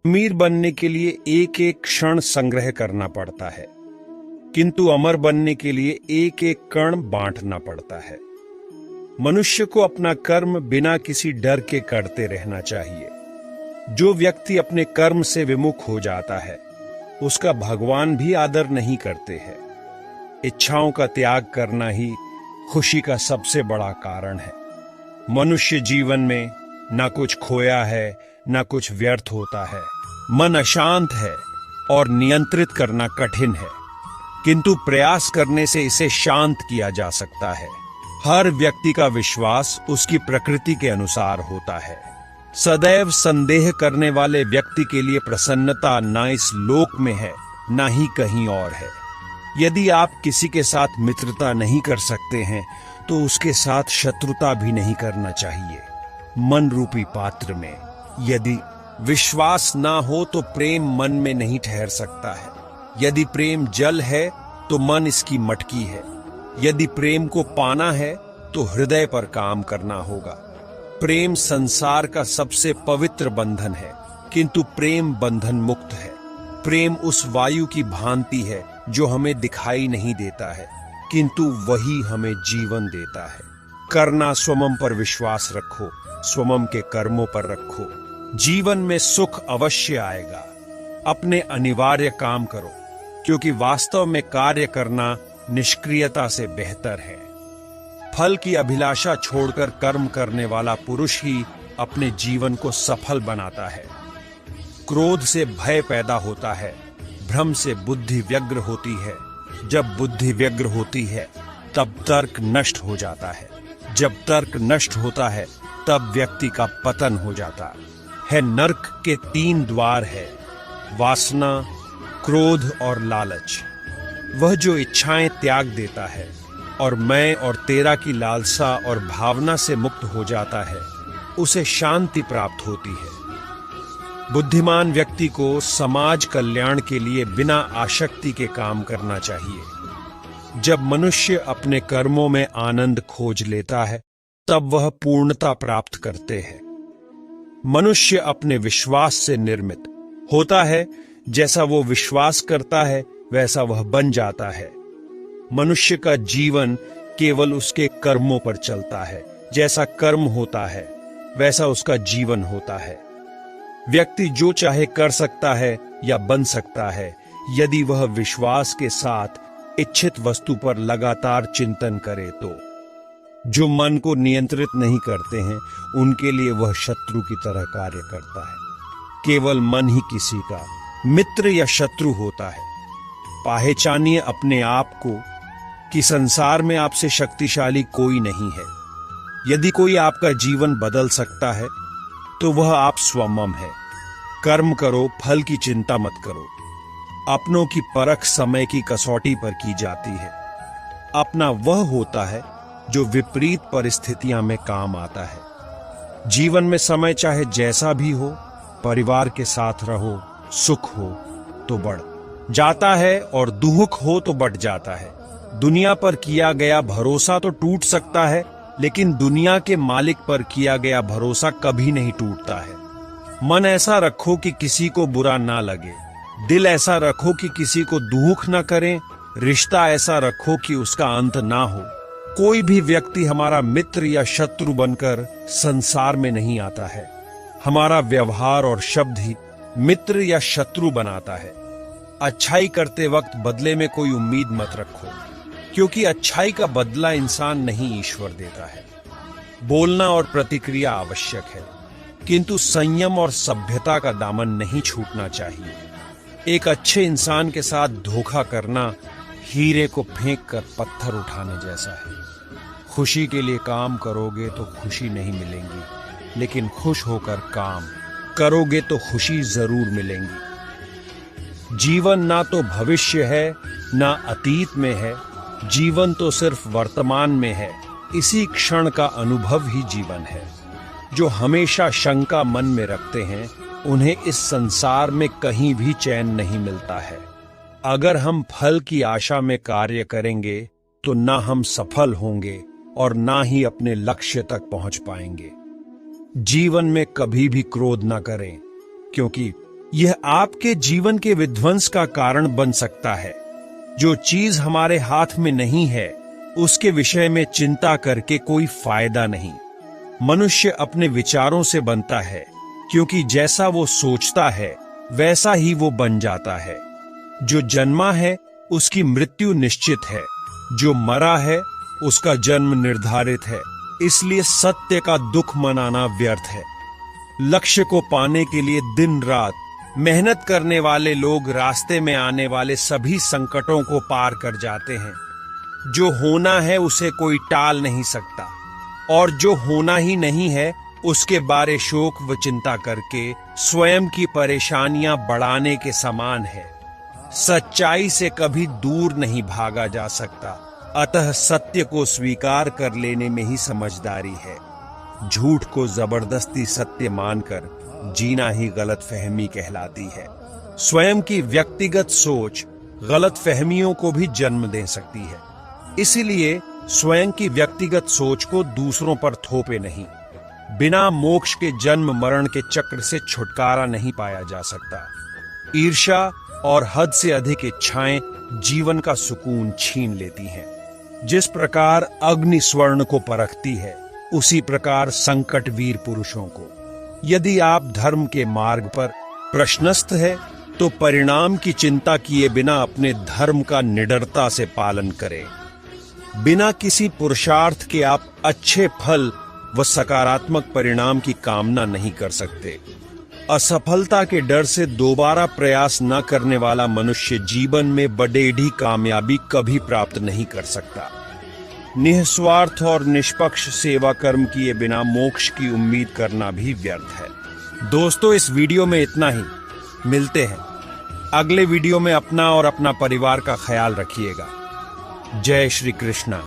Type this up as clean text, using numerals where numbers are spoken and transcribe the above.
अमीर बनने के लिए एक एक क्षण संग्रह करना पड़ता है, किंतु अमर बनने के लिए एक एक कण बांटना पड़ता है। मनुष्य को अपना कर्म बिना किसी डर के करते रहना चाहिए। जो व्यक्ति अपने कर्म से विमुख हो जाता है, उसका भगवान भी आदर नहीं करते हैं। इच्छाओं का त्याग करना ही खुशी का सबसे बड़ा कारण है। मनुष्य जीवन में ना कुछ खोया है, ना कुछ व्यर्थ होता है। मन अशांत है और नियंत्रित करना कठिन है, किंतु प्रयास करने से इसे शांत किया जा सकता है। हर व्यक्ति का विश्वास उसकी प्रकृति के अनुसार होता है। सदैव संदेह करने वाले व्यक्ति के लिए प्रसन्नता ना इस लोक में है, ना ही कहीं और है। यदि आप किसी के साथ मित्रता नहीं कर सकते हैं, तो उसके साथ शत्रुता भी नहीं करना चाहिए। मन रूपी पात्र में यदि विश्वास ना हो तो प्रेम मन में नहीं ठहर सकता है। यदि प्रेम जल है तो मन इसकी मटकी है। यदि प्रेम को पाना है तो हृदय पर काम करना होगा। प्रेम संसार का सबसे पवित्र बंधन है, किंतु प्रेम बंधन मुक्त है। प्रेम उस वायु की भांति है जो हमें दिखाई नहीं देता है, किंतु वही हमें जीवन देता है। करना स्वमं पर विश्वास रखो, स्वमं के कर्मों पर रखो। जीवन में सुख अवश्य आएगा। अपने अनिवार्य काम करो, क्योंकि वास्तव में कार्य करना निष्क्रियता से बेहतर है। फल की अभिलाषा छोड़कर कर्म करने वाला पुरुष ही अपने जीवन को सफल बनाता है। क्रोध से भय पैदा होता है, भ्रम से बुद्धि व्यग्र होती है। जब बुद्धि व्यग्र होती है तब तर्क नष्ट हो जाता है। जब तर्क नष्ट होता है तब व्यक्ति का पतन हो जाता है। नरक के 3 द्वार है, वासना, क्रोध और लालच। वह जो इच्छाएं त्याग देता है और मैं और तेरा की लालसा और भावना से मुक्त हो जाता है, उसे शांति प्राप्त होती है। बुद्धिमान व्यक्ति को समाज कल्याण के लिए बिना आसक्ति के काम करना चाहिए। जब मनुष्य अपने कर्मों में आनंद खोज लेता है, तब वह पूर्णता प्राप्त करते हैं। मनुष्य अपने विश्वास से निर्मित होता है। जैसा वो विश्वास करता है वैसा वह बन जाता है। मनुष्य का जीवन केवल उसके कर्मों पर चलता है। जैसा कर्म होता है वैसा उसका जीवन होता है। व्यक्ति जो चाहे कर सकता है या बन सकता है, यदि वह विश्वास के साथ इच्छित वस्तु पर लगातार चिंतन करे तो। जो मन को नियंत्रित नहीं करते हैं, उनके लिए वह शत्रु की तरह कार्य करता है। केवल मन ही किसी का मित्र या शत्रु होता है। पहचानिए अपने आप को कि संसार में आपसे शक्तिशाली कोई नहीं है। यदि कोई आपका जीवन बदल सकता है तो वह आप स्वयं है। कर्म करो, फल की चिंता मत करो। अपनों की परख समय की कसौटी पर की जाती है। अपना वह होता है जो विपरीत परिस्थितियां में काम आता है। जीवन में समय चाहे जैसा भी हो, परिवार के साथ रहो, सुख हो तो बढ़ जाता है और दुख हो तो बढ़ जाता है। दुनिया पर किया गया भरोसा तो टूट सकता है, लेकिन दुनिया के मालिक पर किया गया भरोसा कभी नहीं टूटता है। मन ऐसा रखो कि किसी को बुरा ना लगे। दिल ऐसा रखो कि किसी को दुख ना करें। रिश्ता ऐसा रखो कि उसका अंत ना हो। कोई भी व्यक्ति हमारा मित्र या शत्रु बनकर संसार में नहीं आता है। हमारा व्यवहार और शब्द ही मित्र या शत्रु बनाता है। अच्छाई करते वक्त बदले में कोई उम्मीद मत रखो, क्योंकि अच्छाई का बदला इंसान नहीं ईश्वर देता है। बोलना और प्रतिक्रिया आवश्यक है, किंतु संयम और सभ्यता का दामन नहीं छूटना चाहिए। एक अच्छे इंसान के साथ धोखा करना हीरे को फेंक कर पत्थर उठाने जैसा है। खुशी के लिए काम करोगे तो खुशी नहीं मिलेंगी, लेकिन खुश होकर काम करोगे तो खुशी जरूर मिलेंगी। जीवन ना तो भविष्य है ना अतीत में है, जीवन तो सिर्फ वर्तमान में है। इसी क्षण का अनुभव ही जीवन है। जो हमेशा शंका मन में रखते हैं, उन्हें इस संसार में कहीं भी चैन नहीं मिलता है। अगर हम फल की आशा में कार्य करेंगे तो ना हम सफल होंगे और ना ही अपने लक्ष्य तक पहुंच पाएंगे। जीवन में कभी भी क्रोध ना करें, क्योंकि यह आपके जीवन के विध्वंस का कारण बन सकता है। जो चीज हमारे हाथ में नहीं है, उसके विषय में चिंता करके कोई फायदा नहीं। मनुष्य अपने विचारों से बनता है, क्योंकि जैसा वो सोचता है वैसा ही वो बन जाता है। जो जन्मा है उसकी मृत्यु निश्चित है, जो मरा है उसका जन्म निर्धारित है। इसलिए सत्य का दुख मनाना व्यर्थ है। लक्ष्य को पाने के लिए दिन रात मेहनत करने वाले लोग रास्ते में आने वाले सभी संकटों को पार कर जाते हैं। जो होना है उसे कोई टाल नहीं सकता, और जो होना ही नहीं है उसके बारे शोक व चिंता करके स्वयं की परेशानियां बढ़ाने के समान है। सच्चाई से कभी दूर नहीं भागा जा सकता, अतः सत्य को स्वीकार कर लेने में ही समझदारी है। झूठ को जबरदस्ती सत्य मानकर जीना ही गलतफहमी कहलाती है। स्वयं की व्यक्तिगत सोच गलतफहमियों को भी जन्म दे सकती है। इसीलिए स्वयं की व्यक्तिगत सोच को दूसरों पर थोपे नहीं। बिना मोक्ष के जन्म मरण के चक्र से छुटकारा नहीं पाया जा सकता। ईर्ष्या और हद से अधिक इच्छाएं जीवन का सुकून छीन लेती हैं। जिस प्रकार अग्नि स्वर्ण को परखती है, उसी प्रकार संकट वीर पुरुषों को। यदि आप धर्म के मार्ग पर प्रश्नस्थ है, तो परिणाम की चिंता किए बिना अपने धर्म का निडरता से पालन करें। बिना किसी पुरुषार्थ के आप अच्छे फल व सकारात्मक परिणाम की कामना नहीं कर सकते। असफलता के डर से दोबारा प्रयास न करने वाला मनुष्य जीवन में बड़ेढ़ी कामयाबी कभी प्राप्त नहीं कर सकता। निस्वार्थ और निष्पक्ष सेवा कर्म किए बिना मोक्ष की उम्मीद करना भी व्यर्थ है। दोस्तों, इस वीडियो में इतना ही। मिलते हैं अगले वीडियो में। अपना और अपना परिवार का ख्याल रखिएगा। जय श्री कृष्णा।